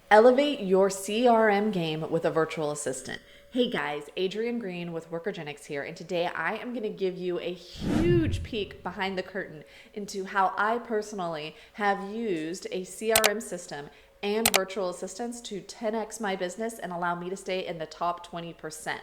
Elevate your CRM game with a virtual assistant. Hey guys, Adrienne Green with Workergenics here, and today I am going to give you a huge peek behind the curtain into how I personally have used a CRM system and virtual assistants to 10x my business and allow me to stay in the top 20%.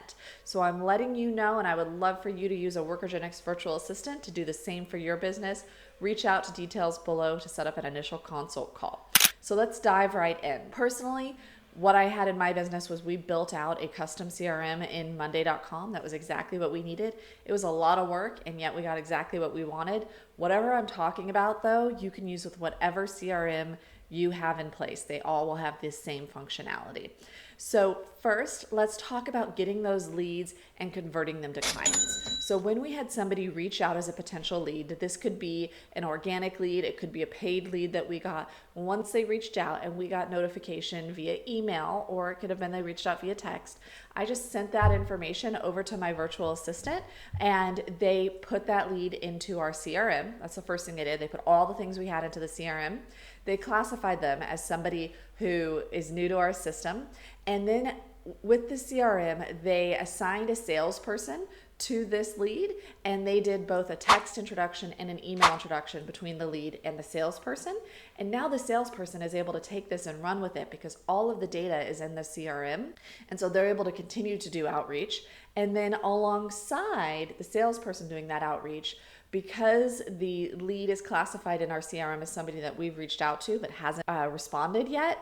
So I'm letting you know, and I would love for you to use a Workergenics virtual assistant to do the same for your business. Reach out to details below to set up an initial consult call. So let's dive right in. Personally, what I had in my business was we built out a custom CRM in Monday.com. That was exactly what we needed. It was a lot of work, and yet we got exactly what we wanted. Whatever I'm talking about, though, you can use with whatever CRM you have in place. They all will have this same functionality. So first, let's talk about getting those leads and converting them to clients. So when we had somebody reach out as a potential lead, this could be an organic lead, it could be a paid lead that we got. Once they reached out and we got notification via email, or it could have been they reached out via text, I just sent that information over to my virtual assistant and they put that lead into our CRM. That's the first thing they did. They put all the things we had into the CRM. They classified them as somebody who is new to our system. And then with the CRM, they assigned a salesperson to this lead, and they did both a text introduction and an email introduction between the lead and the salesperson. And now the salesperson is able to take this and run with it because all of the data is in the CRM. And so they're able to continue to do outreach. And then alongside the salesperson doing that outreach, because the lead is classified in our CRM as somebody that we've reached out to but hasn't responded yet,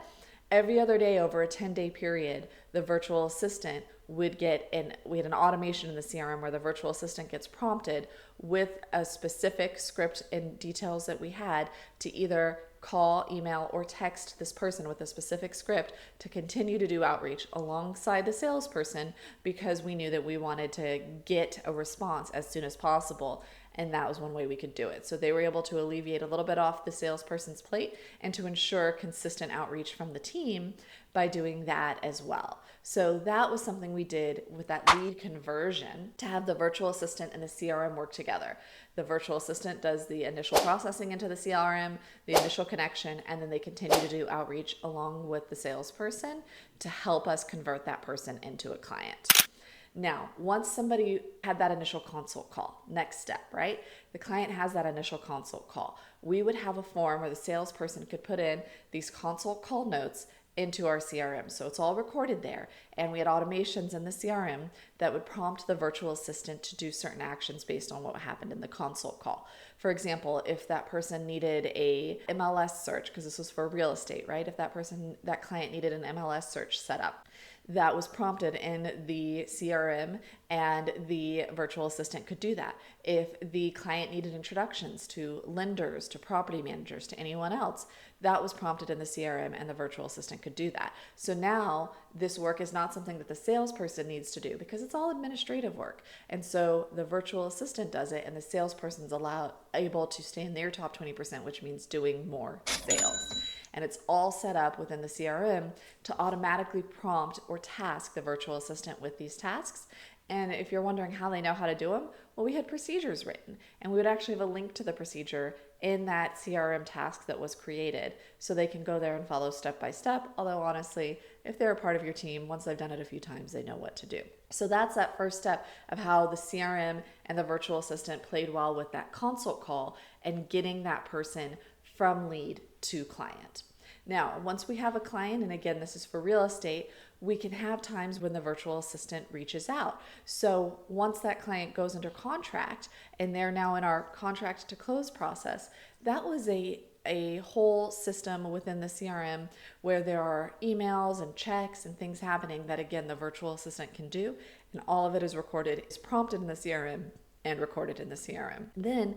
every other day over a 10-day period, the virtual assistant would get we had an automation in the CRM where the virtual assistant gets prompted with a specific script and details that we had to either call, email, or text this person with a specific script to continue to do outreach alongside the salesperson because we knew that we wanted to get a response as soon as possible. And that was one way we could do it. So they were able to alleviate a little bit off the salesperson's plate and to ensure consistent outreach from the team by doing that as well. So that was something we did with that lead conversion to have the virtual assistant and the CRM work together. The virtual assistant does the initial processing into the CRM, the initial connection, and then they continue to do outreach along with the salesperson to help us convert that person into a client. Now, once somebody had that initial consult call, next step, right? The client has that initial consult call. We would have a form where the salesperson could put in these consult call notes into our CRM. So it's all recorded there. And we had automations in the CRM that would prompt the virtual assistant to do certain actions based on what happened in the consult call. For example, if that person needed a MLS search, because this was for real estate, right? If that client needed an MLS search set up, that was prompted in the CRM and the virtual assistant could do that. If the client needed introductions to lenders, to property managers, to anyone else, that was prompted in the CRM and the virtual assistant could do that. So now this work is not something that the salesperson needs to do because it's all administrative work. And so the virtual assistant does it and the salesperson's able to stay in their top 20%, which means doing more sales. And it's all set up within the CRM to automatically prompt or task the virtual assistant with these tasks. And if you're wondering how they know how to do them, well, we had procedures written, and we would actually have a link to the procedure in that CRM task that was created so they can go there and follow step by step. Although honestly, if they're a part of your team, once they've done it a few times, they know what to do. So that's that first step of how the CRM and the virtual assistant played well with that consult call and getting that person from lead to client. Now, once we have a client, and again, this is for real estate, we can have times when the virtual assistant reaches out. So once that client goes under contract and they're now in our contract to close process, that was a whole system within the CRM where there are emails and checks and things happening that, again, the virtual assistant can do. And all of it is recorded, is prompted in the CRM and recorded in the CRM. Then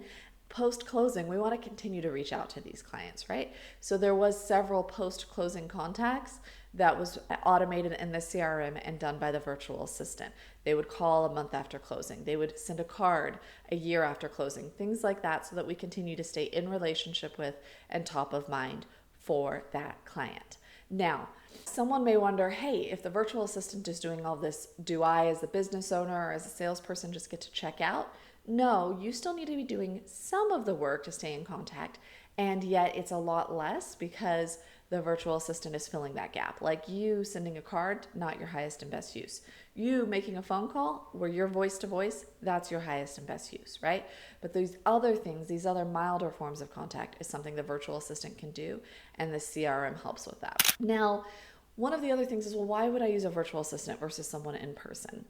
post-closing, we want to continue to reach out to these clients, right? So there was several post-closing contacts that was automated in the CRM and done by the virtual assistant. They would call a month after closing. They would send a card a year after closing, things like that, so that we continue to stay in relationship with and top of mind for that client. Now, someone may wonder, hey, if the virtual assistant is doing all this, do I as a business owner or as a salesperson just get to check out? No, you still need to be doing some of the work to stay in contact, and yet it's a lot less because the virtual assistant is filling that gap. Like you sending a card, not your highest and best use. You making a phone call where you're voice to voice, that's your highest and best use, right? But these other things, these other milder forms of contact is something the virtual assistant can do, and the CRM helps with that. Now, one of the other things is, well, why would I use a virtual assistant versus someone in person?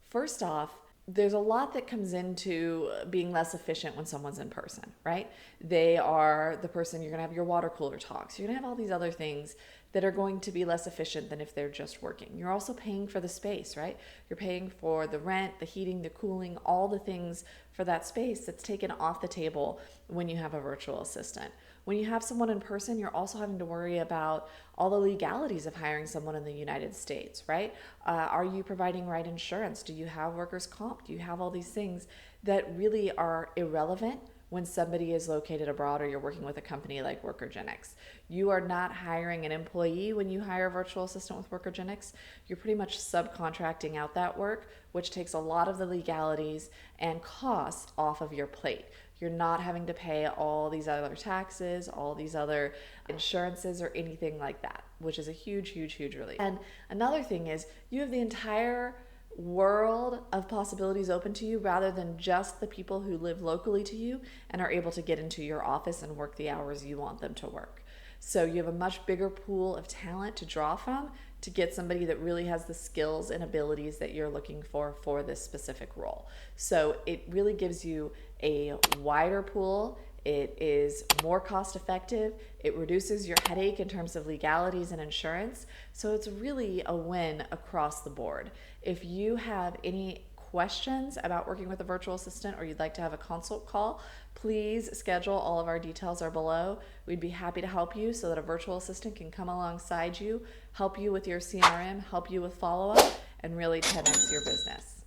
First off, there's a lot that comes into being less efficient when someone's in person, right? They are the person, you're gonna have your water cooler talks, you're gonna have all these other things that are going to be less efficient than if they're just working. You're also paying for the space, right? You're paying for the rent, the heating, the cooling, all the things for that space that's taken off the table when you have a virtual assistant. When you have someone in person, you're also having to worry about all the legalities of hiring someone in the United States, right? Are you providing right insurance? Do you have workers' comp? Do you have all these things that really are irrelevant when somebody is located abroad or you're working with a company like Workergenics? You are not hiring an employee when you hire a virtual assistant with Workergenics. You're pretty much subcontracting out that work, which takes a lot of the legalities and costs off of your plate. You're not having to pay all these other taxes, all these other insurances or anything like that, which is a huge, huge, huge relief. And another thing is you have the entire world of possibilities open to you rather than just the people who live locally to you and are able to get into your office and work the hours you want them to work. So you have a much bigger pool of talent to draw from to get somebody that really has the skills and abilities that you're looking for this specific role. So it really gives you a wider pool. It is more cost effective. It reduces your headache in terms of legalities and insurance. So it's really a win across the board. If you have any questions about working with a virtual assistant or you'd like to have a consult call, please schedule. All of our details are below. We'd be happy to help you so that a virtual assistant can come alongside you, help you with your CRM, help you with follow-up, and really 10x your business.